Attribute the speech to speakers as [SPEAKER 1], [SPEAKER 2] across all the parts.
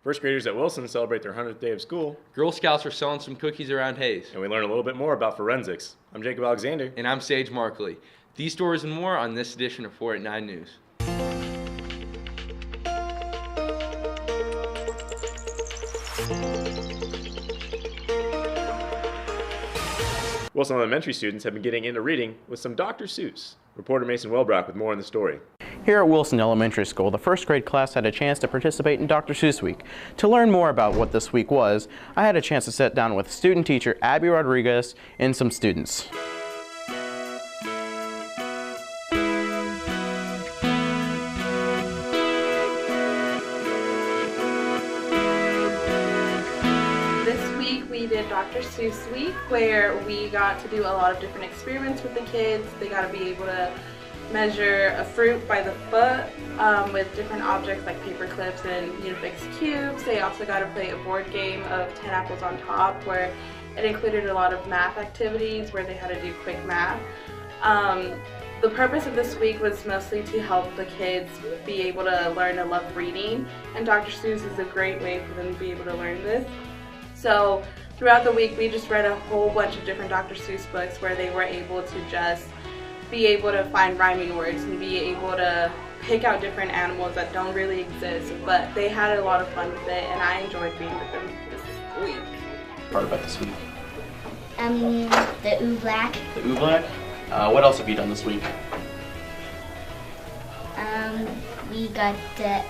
[SPEAKER 1] First graders at Wilson celebrate their 100th day of school.
[SPEAKER 2] Girl Scouts are selling some cookies around Hayes.
[SPEAKER 1] And we learn a little bit more about forensics. I'm Jacob Alexander.
[SPEAKER 2] And I'm Sage Markley. These stories and more on this edition of 4 at 9 News.
[SPEAKER 1] Wilson Elementary students have been getting into reading with some Dr. Seuss. Reporter Mason Welbrock with more on the story.
[SPEAKER 3] Here at Wilson Elementary School, the first grade class had a chance to participate in Dr. Seuss Week. To learn more about what this week was, I had a chance to sit down with student teacher Abby Rodriguez and some students.
[SPEAKER 4] This week we did Dr. Seuss Week, where we got to do a lot of different experiments with the kids. They got to be able to measure a fruit by the foot with different objects like paper clips and Unifix cubes. They also got to play a board game of 10 apples on top, where it included a lot of math activities where they had to do quick math. The purpose of this week was mostly to help the kids be able to learn to love reading, and Dr. Seuss is a great way for them to be able to learn this. So throughout the week we just read a whole bunch of different Dr. Seuss books where they were able to just be able to find rhyming words and be able to pick out different animals that don't really exist, but they had a lot of fun with it, and I enjoyed being with them this week.
[SPEAKER 3] Part about this week?
[SPEAKER 5] The ooblack.
[SPEAKER 3] The ooblack? What else have you done this week?
[SPEAKER 5] We got the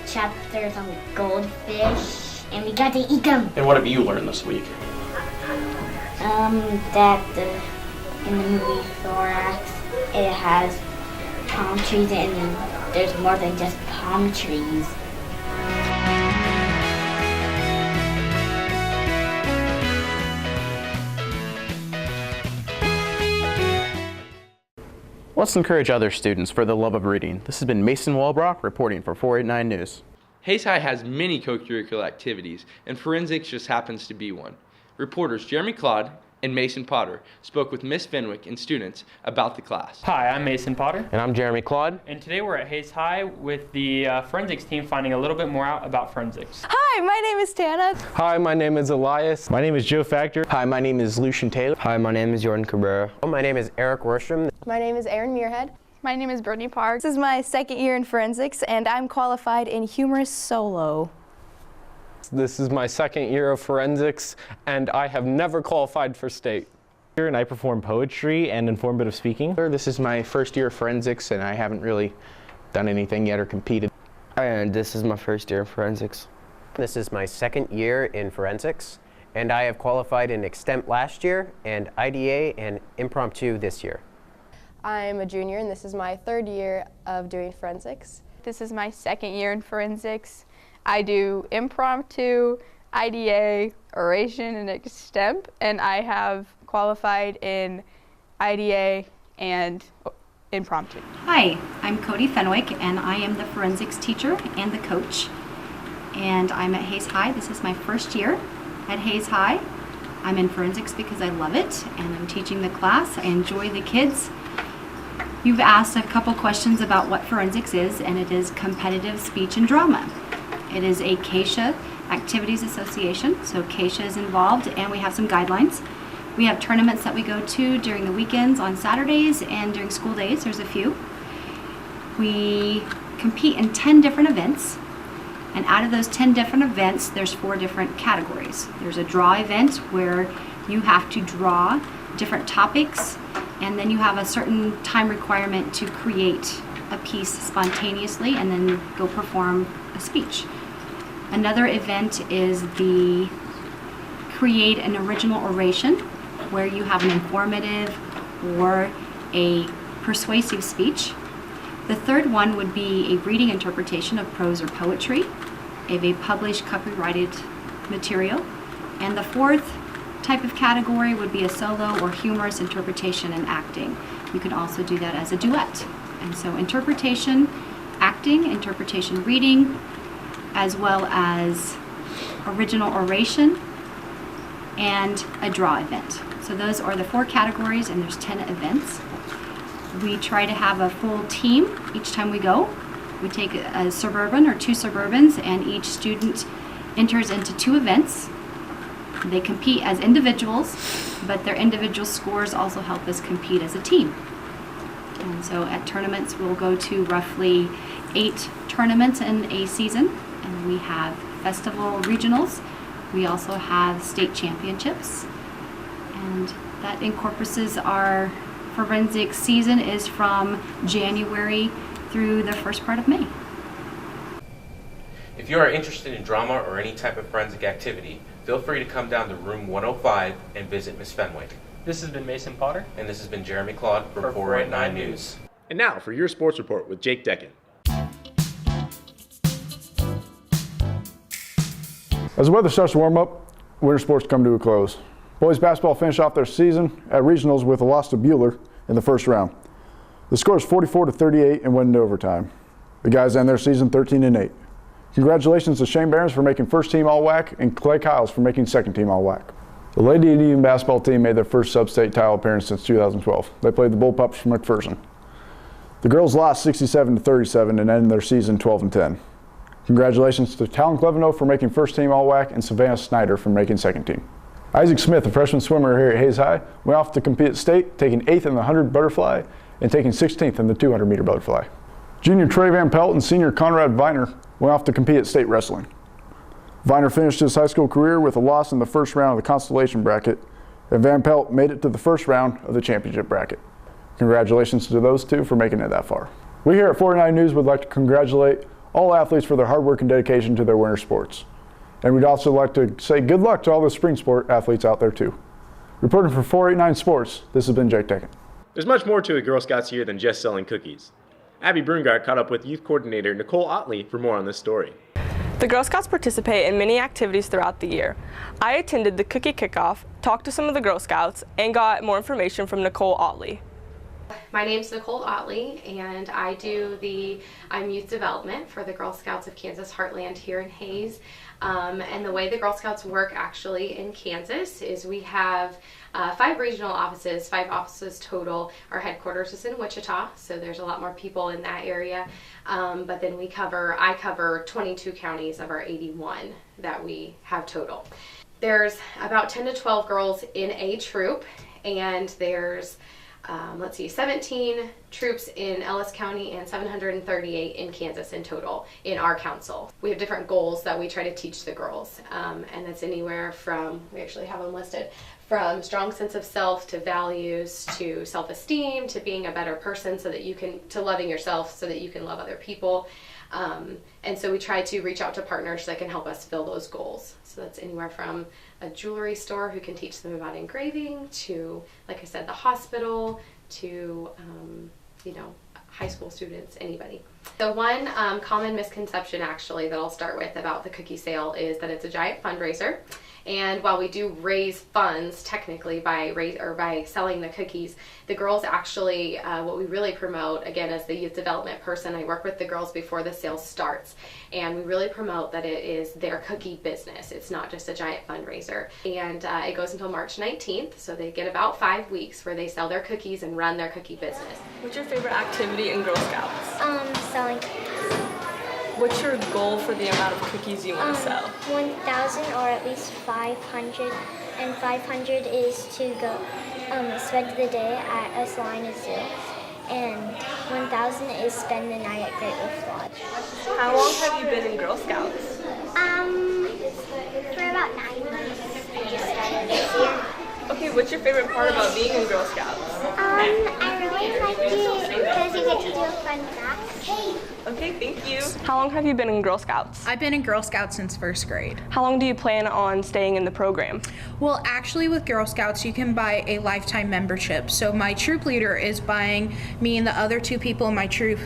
[SPEAKER 5] chapters on goldfish, and we got to eat them.
[SPEAKER 3] And what have you learned this week?
[SPEAKER 5] In the movie Thorax, it has palm trees, and there's more than just palm trees.
[SPEAKER 3] Let's encourage other students for the love of reading. This has been Mason Walbrock reporting for 489 News.
[SPEAKER 2] Hayes High has many co-curricular activities, and forensics just happens to be one. Reporters Jeremy Claude and Mason Potter spoke with Miss Fenwick and students about the class.
[SPEAKER 6] Hi, I'm Mason Potter.
[SPEAKER 7] And I'm Jeremy Claude.
[SPEAKER 6] And today we're at Hayes High with the forensics team finding a little bit more out about forensics.
[SPEAKER 8] Hi, my name is Tana.
[SPEAKER 7] Hi, my name is Elias.
[SPEAKER 9] My name is Joe Factor.
[SPEAKER 10] Hi, my name is Lucian Taylor.
[SPEAKER 11] Hi, my name is Jordan Cabrera.
[SPEAKER 12] My name is Eric Worstrom.
[SPEAKER 13] My name is Aaron Muirhead.
[SPEAKER 14] My name is Brittany Park. This is my second year in forensics, and I'm qualified in humorous solo.
[SPEAKER 7] This is my second year of forensics, and I have never qualified for state.
[SPEAKER 9] And I perform poetry and informative speaking.
[SPEAKER 10] This is my first year of forensics, and I haven't really done anything yet or competed.
[SPEAKER 11] And this is my first year of forensics.
[SPEAKER 12] This is my second year in forensics, and I have qualified in extemp last year and IDA and impromptu this year.
[SPEAKER 13] I'm a junior, and this is my third year of doing forensics.
[SPEAKER 15] This is my second year in forensics. I do impromptu, IDA, oration, and extemp, and I have qualified in IDA and impromptu.
[SPEAKER 16] Hi, I'm Cody Fenwick, and I am the forensics teacher and the coach. And I'm at Hayes High. This is my first year at Hayes High. I'm in forensics because I love it, and I'm teaching the class. I enjoy the kids. You've asked a couple questions about what forensics is, and it is competitive speech and drama. It is a CASHA Activities Association, so CASHA is involved, and we have some guidelines. We have tournaments that we go to during the weekends on Saturdays and during school days. There's a few. We compete in 10 different events, and out of those 10 different events, there's 4 different categories. There's a draw event where you have to draw different topics, and then you have a certain time requirement to create a piece spontaneously and then go perform a speech. Another event is the create an original oration, where you have an informative or a persuasive speech. The third one would be a reading interpretation of prose or poetry, of a published copyrighted material. And the fourth type of category would be a solo or humorous interpretation and acting. You can also do that as a duet. And so interpretation, acting, interpretation, reading, as well as original oration and a draw event. So those are the 4 categories, and there's 10 events. We try to have a full team each time we go. We take a Suburban or 2 Suburbans, and each student enters into 2 events. They compete as individuals, but their individual scores also help us compete as a team. And so at tournaments, we'll go to roughly 8 tournaments in a season, and we have festival regionals. We also have state championships, and that encompasses our forensic season is from January through the first part of May.
[SPEAKER 8] If you are interested in drama or any type of forensic activity, feel free to come down to room 105 and visit Ms. Fenwick.
[SPEAKER 6] This has been Mason Potter.
[SPEAKER 8] And this has been Jeremy Claude for 489 News.
[SPEAKER 1] And now for your sports report with Jake Decken.
[SPEAKER 17] As the weather starts to warm up, winter sports come to a close. Boys basketball finished off their season at regionals with a loss to Bueller in the first round. The score is 44-38 and went into overtime. The guys end their season 13-8. Congratulations to Shane Barons for making first team All-WAC and Clay Kyles for making second team All-WAC. The Lady Indian basketball team made their first sub-state title appearance since 2012. They played the Bullpups from McPherson. The girls lost 67-37 and ended their season 12-10. Congratulations to Talon Cleveno for making first team All-WAC and Savannah Snyder for making second team. Isaac Smith, a freshman swimmer here at Hayes High, went off to compete at state, taking 8th in the 100 butterfly and taking 16th in the 200 meter butterfly. Junior Trey Van Pelt and senior Conrad Viner went off to compete at state wrestling. Viner finished his high school career with a loss in the first round of the constellation bracket, and Van Pelt made it to the first round of the championship bracket. Congratulations to those two for making it that far. We here at 489 News would like to congratulate all athletes for their hard work and dedication to their winter sports. And we'd also like to say good luck to all the spring sport athletes out there too. Reporting for 489 Sports, this has been Jake Decken.
[SPEAKER 1] There's much more to a Girl Scouts year than just selling cookies. Abby Brungart caught up with youth coordinator Nicole Otley for more on this story.
[SPEAKER 18] The Girl Scouts participate in many activities throughout the year. I attended the cookie kickoff, talked to some of the Girl Scouts, and got more information from Nicole Otley.
[SPEAKER 19] My name's Nicole Otley, and I'm youth development for the Girl Scouts of Kansas Heartland here in Hayes. And the way the Girl Scouts work actually in Kansas is we have 5 regional offices, 5 offices total. Our headquarters is in Wichita, so there's a lot more people in that area. But then I cover 22 counties of our 81 that we have total. There's about 10 to 12 girls in a troop, and there's 17 troops in Ellis County and 738 in Kansas in total in our council. We have different goals that we try to teach the girls, and that's anywhere from, we actually have them listed, from strong sense of self to values to self-esteem to being a better person to loving yourself so that you can love other people. And so we try to reach out to partners that can help us fill those goals. So that's anywhere from a jewelry store who can teach them about engraving to, like I said, the hospital to, high school students, anybody. So one common misconception actually that I'll start with about the cookie sale is that it's a giant fundraiser. And while we do raise funds technically by selling the cookies, the girls actually, what we really promote, again, as the youth development person, I work with the girls before the sale starts, and we really promote that it is their cookie business. It's not just a giant fundraiser. And it goes until March 19th, so they get about 5 weeks where they sell their cookies and run their cookie business.
[SPEAKER 18] What's your favorite activity in Girl Scouts?
[SPEAKER 20] Selling cookies.
[SPEAKER 18] What's your goal for the amount of cookies you want to sell?
[SPEAKER 20] 1,000 or at least 500, and 500 is to go spend the day at a Salina Zoo, and 1,000 is spend the night at Great Wolf Lodge.
[SPEAKER 18] How long have you been in Girl Scouts?
[SPEAKER 20] For about 9 months. I just started this year.
[SPEAKER 18] Okay, what's your favorite part about being in Girl Scouts?
[SPEAKER 20] I really like it because you get to do fun facts.
[SPEAKER 18] Okay, thank you. How long have you been in Girl Scouts?
[SPEAKER 21] I've been in Girl Scouts since 1st grade.
[SPEAKER 18] How long do you plan on staying in the program?
[SPEAKER 21] Well, actually with Girl Scouts, you can buy a lifetime membership. So my troop leader is buying me and the other 2 people in my troop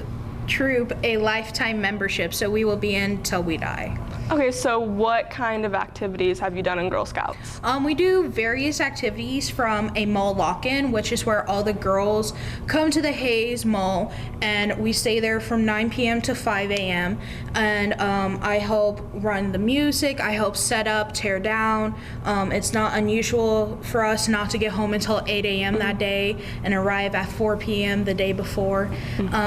[SPEAKER 21] a lifetime membership. So we will be in till we die.
[SPEAKER 18] Okay, so what kind of activities have you done in Girl Scouts?
[SPEAKER 21] We do various activities from a mall lock-in, which is where all the girls come to the Hayes Mall, and we stay there from 9 p.m. to 5 a.m. And I help run the music, I help set up, tear down. It's not unusual for us not to get home until 8 a.m. that day and arrive at 4 p.m. the day before.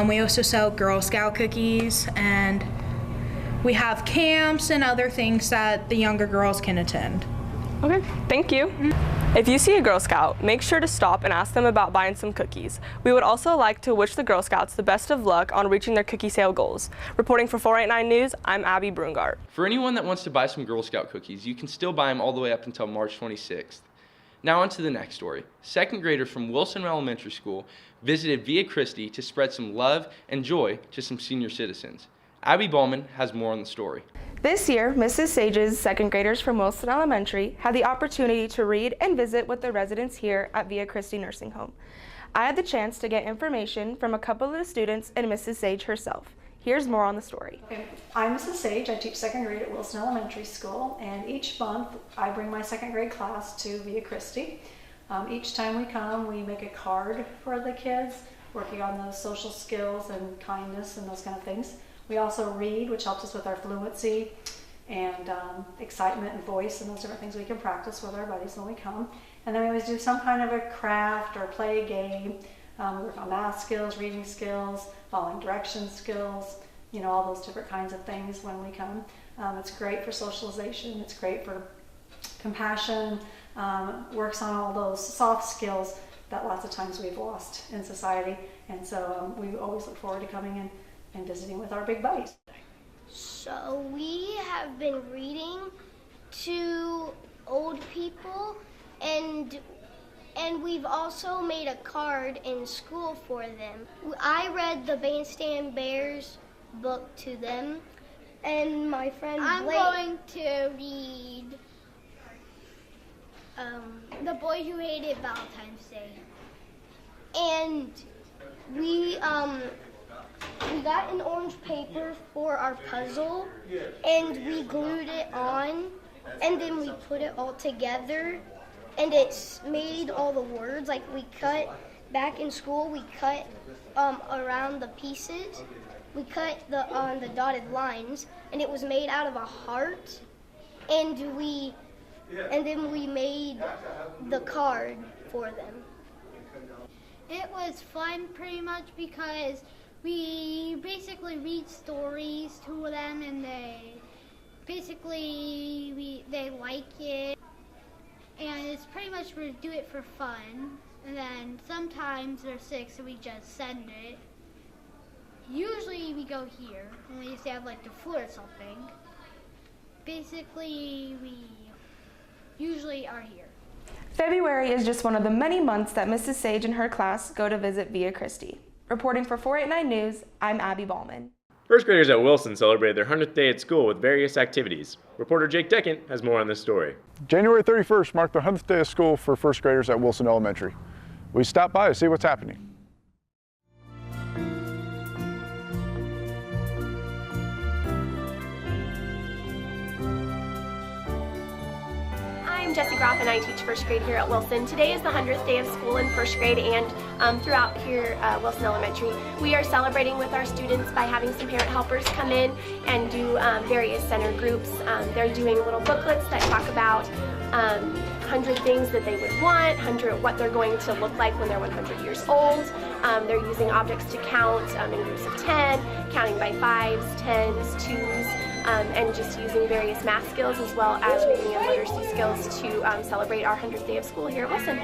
[SPEAKER 21] We also sell Girl Scout cookies, and we have camps and other things that the younger girls can attend.
[SPEAKER 18] Okay, thank you. If you see a Girl Scout, make sure to stop and ask them about buying some cookies. We would also like to wish the Girl Scouts the best of luck on reaching their cookie sale goals. Reporting for 489 News, I'm Abby Brungart.
[SPEAKER 2] For anyone that wants to buy some Girl Scout cookies, you can still buy them all the way up until March 26th. Now on to the next story. Second graders from Wilson Elementary School visited Via Christi to spread some love and joy to some senior citizens. Abby Ballman has more on the story.
[SPEAKER 18] This year, Mrs. Sage's second graders from Wilson Elementary had the opportunity to read and visit with the residents here at Via Christi Nursing Home. I had the chance to get information from a couple of the students and Mrs. Sage herself. Here's more on the story.
[SPEAKER 4] Okay. I'm Mrs. Sage. I teach second grade at Wilson Elementary School, and each month I bring my second grade class to Via Christi. Each time we come, we make a card for the kids, working on those social skills and kindness and those kind of things. We also read, which helps us with our fluency and excitement and voice and those different things we can practice with our buddies when we come. And then we always do some kind of a craft or play game. We work on math skills, reading skills, following directions skills, all those different kinds of things when we come. It's great for socialization, it's great for compassion, works on all those soft skills that lots of times we've lost in society. And so we always look forward to coming in and visiting with our big buddies.
[SPEAKER 20] So we have been reading to old people, and we've also made a card in school for them. I read the Bandstand Bears book to them, and my friend
[SPEAKER 22] I'm
[SPEAKER 20] Blake,
[SPEAKER 22] going to read The Boy Who Hated Valentine's Day.
[SPEAKER 20] And we got an orange paper for our puzzle, and we glued it on, and then we put it all together, and it's made all the words. Like we cut, back in school, we cut around the pieces. We cut on the dotted lines, and it was made out of a heart, and then we made the card for them.
[SPEAKER 22] It was fun pretty much because we basically read stories to them, and they like it, and it's pretty much we do it for fun. And then sometimes they're sick, so we just send it. Usually we go here when we used to have like the flu or something. Basically, we usually are here.
[SPEAKER 18] February is just one of the many months that Mrs. Sage and her class go to visit Via Christi. Reporting for 489 News, I'm Abby Ballman.
[SPEAKER 1] First graders at Wilson celebrated their 100th day at school with various activities. Reporter Jake Deckent has more on this story.
[SPEAKER 17] January 31st marked the 100th day of school for first graders at Wilson Elementary. We stopped by to see what's happening.
[SPEAKER 23] I'm Jessie Groff, and I teach first grade here at Wilson. Today is the 100th day of school in first grade, and throughout here at Wilson Elementary, we are celebrating with our students by having some parent helpers come in and do various center groups. They're doing little booklets that talk about 100 things that they would want, 100 what they're going to look like when they're 100 years old. They're using objects to count in groups of 10, counting by 5s, 10s, 2s, and just using various math skills as well as reading and literacy skills to celebrate our 100th day of school here at Wilson.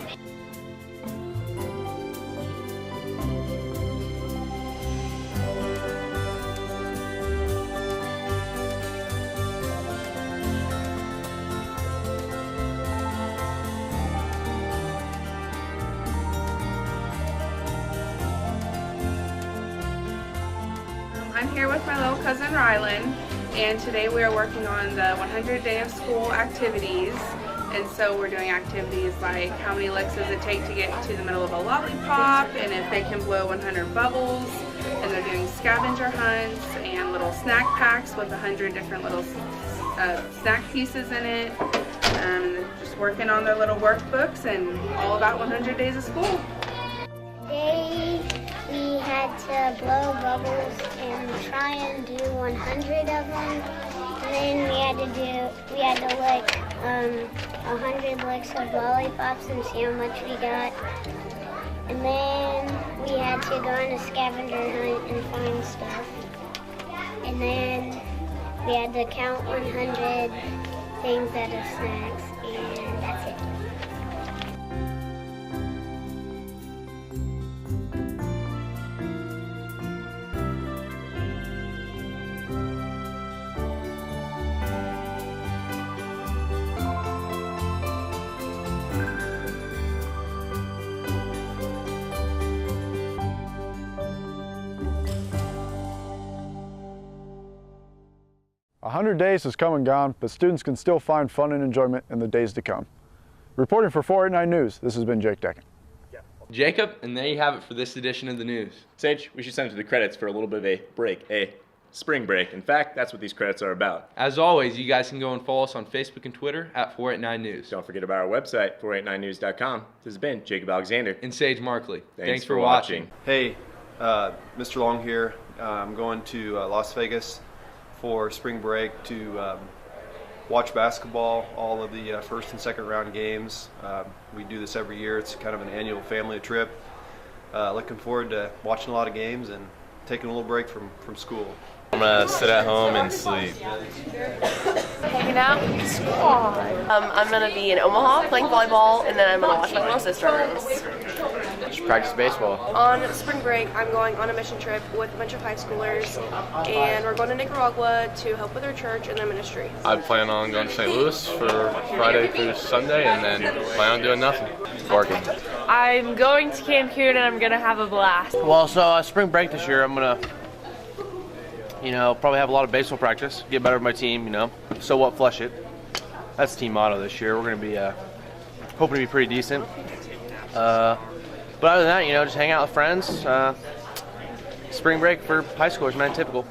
[SPEAKER 24] I'm here with my little cousin Rylan, and today we are working on the 100 day of school activities. And so we're doing activities like how many licks does it take to get to the middle of a lollipop, and if they can blow 100 bubbles. And they're doing scavenger hunts and little snack packs with 100 different little snack pieces in it. Just working on their little workbooks and all about 100 days of school.
[SPEAKER 20] Today we had to blow bubbles and try and do 100 of them. And then we had to lick 100 licks of lollipops and see how much we got. And then we had to go on a scavenger hunt and find stuff. And then we had to count 100 things out of snacks, and that's it.
[SPEAKER 17] A 100 days has come and gone, but students can still find fun and enjoyment in the days to come. Reporting for 489 News, this has been Jake Decken.
[SPEAKER 2] Jacob, and there you have it for this edition of the news.
[SPEAKER 1] Sage, we should send it to the credits for a little bit of a break, a spring break. In fact, that's what these credits are about.
[SPEAKER 2] As always, you guys can go and follow us on Facebook and Twitter at 489 News.
[SPEAKER 1] Don't forget about our website, 489news.com. This has been Jacob Alexander.
[SPEAKER 2] And Sage Markley.
[SPEAKER 1] Thanks for watching.
[SPEAKER 3] Hey, Mr. Long here. I'm going to Las Vegas for spring break to watch basketball, all of the first and second round games. We do this every year. It's kind of an annual family trip. Looking forward to watching a lot of games and taking a little break from school.
[SPEAKER 5] I'm going to sit at home and sleep.
[SPEAKER 7] Hanging out with the squad. I'm going to be in Omaha playing volleyball, and then I'm going to watch my little sister rooms.
[SPEAKER 5] Just practice baseball.
[SPEAKER 14] On spring break, I'm going on a mission trip with a bunch of high schoolers, and we're going to Nicaragua to help with their church and their ministry.
[SPEAKER 5] I plan on going to St. Louis for Friday through Sunday, and then plan on doing nothing. Working.
[SPEAKER 7] I'm going to Cancun, and I'm going to have a blast.
[SPEAKER 25] Well, so spring break this year, I'm going to probably have a lot of baseball practice, get better with my team, so what, flush it. That's the team motto this year. We're going to be hoping to be pretty decent. But other than that, just hang out with friends. Spring break for high schoolers, man, typical.